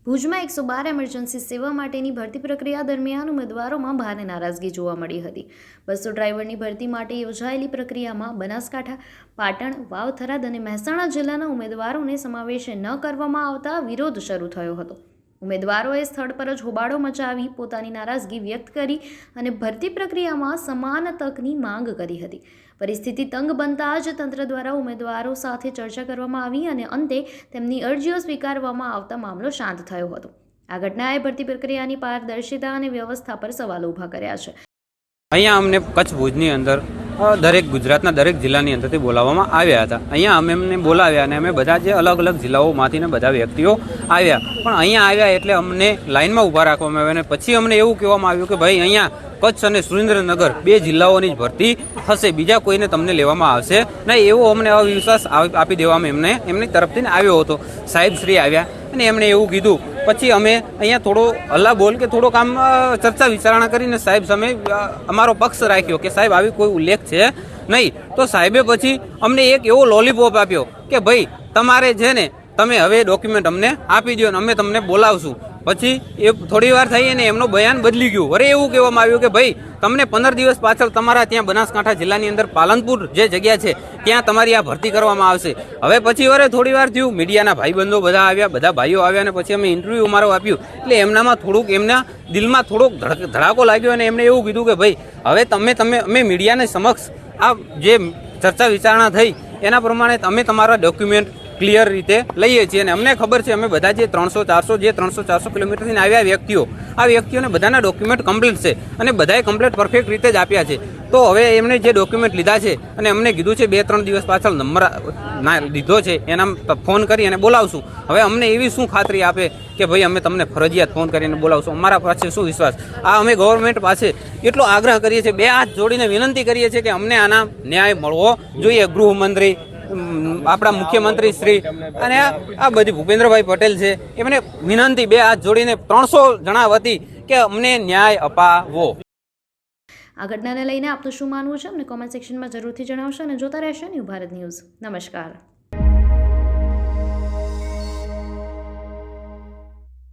ભુજમાં 112 એમરજન્સી સેવા માટેની ભરતી પ્રક્રિયા દરમિયાન ઉમેદવારોમાં ભારે નારાજગી જોવા મળી હતી। બસો ડ્રાઈવરની ભરતી માટે યોજાયેલી પ્રક્રિયામાં બનાસકાંઠા, પાટણ, વાવ, થરાદ અને મહેસાણા જિલ્લાના ઉમેદવારોને સમાવેશ ન કરવામાં આવતા વિરોધ શરૂ થયો હતો। ઉમેદવારોએ સ્થળ પર જ હોબાળો મચાવી પોતાની નારાજગી વ્યક્ત કરી અને ભરતી પ્રક્રિયામાં સમાન તકની માંગ કરી હતી। પરિસ્થિતિ તંગ બનતા જ તંત્ર દ્વારા ઉમેદવારો સાથે ચર્ચા કરવામાં આવી અને અંતે તેમની અરજીઓ સ્વીકારવામાં આવતા મામલો શાંત થયો હતો। આ ઘટનાએ ભરતી પ્રક્રિયાની પારદર્શિતા અને વ્યવસ્થા પર સવાલો ઊભા કર્યા છે। અહીંયા અમને કચ્છ ભુજની અંદર દરેક ગુજરાતના દરેક જિલ્લાની અંદરથી બોલાવવામાં આવ્યા હતા। અહીંયા અમે એમને બોલાવ્યા અને અમે બધા જે અલગ અલગ જિલ્લાઓમાંથી ને બધા વ્યક્તિઓ આવ્યા, પણ અહીંયા આવ્યા એટલે અમને લાઇનમાં ઊભા રાખવામાં આવ્યા અને પછી અમને એવું કહેવામાં આવ્યું કે ભાઈ અહીંયા કચ્છ અને સુરેન્દ્રનગર 2 જિલ્લાઓની જ ભરતી થશે, બીજા કોઈને તમને લેવામાં આવશે નહીં, એવો અમને અવિશ્વાસ આપી દેવામાં એમની તરફથી આવ્યો હતો। સાહેબ શ્રી આવ્યા અને એમણે એવું કીધું। પછી અમે અહીંયા થોડો હલ્લા બોલ કે થોડોક આમ ચર્ચા વિચારણા કરીને સાહેબ સામે અમારો પક્ષ રાખ્યો કે સાહેબ આવી કોઈ ઉલ્લેખ છે નહીં। તો સાહેબે પછી અમને એક એવો લોલીપોપ આપ્યો કે ભાઈ તમારે છે ને તમે હવે ડોક્યુમેન્ટ અમને આપી દો અને અમે તમને બોલાવશું। પછી એ થોડી વાર થઈ અને એમનો બયાન બદલી ગયું। વરે એવું કહેવામાં આવ્યું કે ભાઈ તમને 15 દિવસ પાછળ તમારા ત્યાં બનાસકાંઠા જિલ્લાની અંદર પાલનપુર જે જગ્યા છે ત્યાં તમારી આ ભરતી કરવામાં આવશે। હવે પછી વરે થોડી વાર થયું, મીડિયાના ભાઈબંધો બધા આવ્યા, બધા ભાઈઓ આવ્યા અને પછી અમે ઇન્ટરવ્યૂ અમારો આપ્યું એટલે એમનામાં થોડુંક એમના દિલમાં થોડોક ધડાકો લાગ્યો અને એમણે એવું કીધું કે ભાઈ હવે અમે મીડિયાને સમક્ષ આ જે ચર્ચા વિચારણા થઈ એના પ્રમાણે અમે તમારા ડોક્યુમેન્ટ ક્લિયર રીતે લઈએ છીએ અને અમને ખબર છે અમે બધા જે 300-400 કિલોમીટરથી આવ્યા વ્યક્તિઓ, આ વ્યક્તિઓને બધાના ડોક્યુમેન્ટ કમ્પ્લીટ છે અને બધાએ કમ્પ્લીટ પરફેક્ટ રીતે જ આપ્યા છે। તો હવે એમણે જે ડોક્યુમેન્ટ લીધા છે અને અમને કીધું છે 2-3 દિવસ પાછળ નંબર લીધો છે એના ફોન કરી અને બોલાવશું। હવે અમને એવી શું ખાતરી આપે કે ભાઈ અમે તમને ફરજિયાત ફોન કરીને બોલાવશું? અમારા પાસે શું વિશ્વાસ? આ અમે ગવર્મેન્ટ પાસે એટલો આગ્રહ કરીએ છીએ, 2 હાથ જોડીને વિનંતી કરીએ છીએ કે અમને આના ન્યાય મળવો જોઈએ। ગૃહમંત્રી, આપણા મુખ્યમંત્રી શ્રી અને આ બધી ભૂપેન્દ્રભાઈ પટેલ છે એમને વિનંતી 2 હાથ જોડીને 300 જણા વતી કે અમને ન્યાય અપાવો। આ ઘટનાને લઈને આપનું શું માનવું છે અમને કોમેન્ટ સેક્શનમાં જરૂરથી જણાવશો અને જોતા રહેશો ન્યૂ ભારત ન્યૂઝ। નમસ્કાર।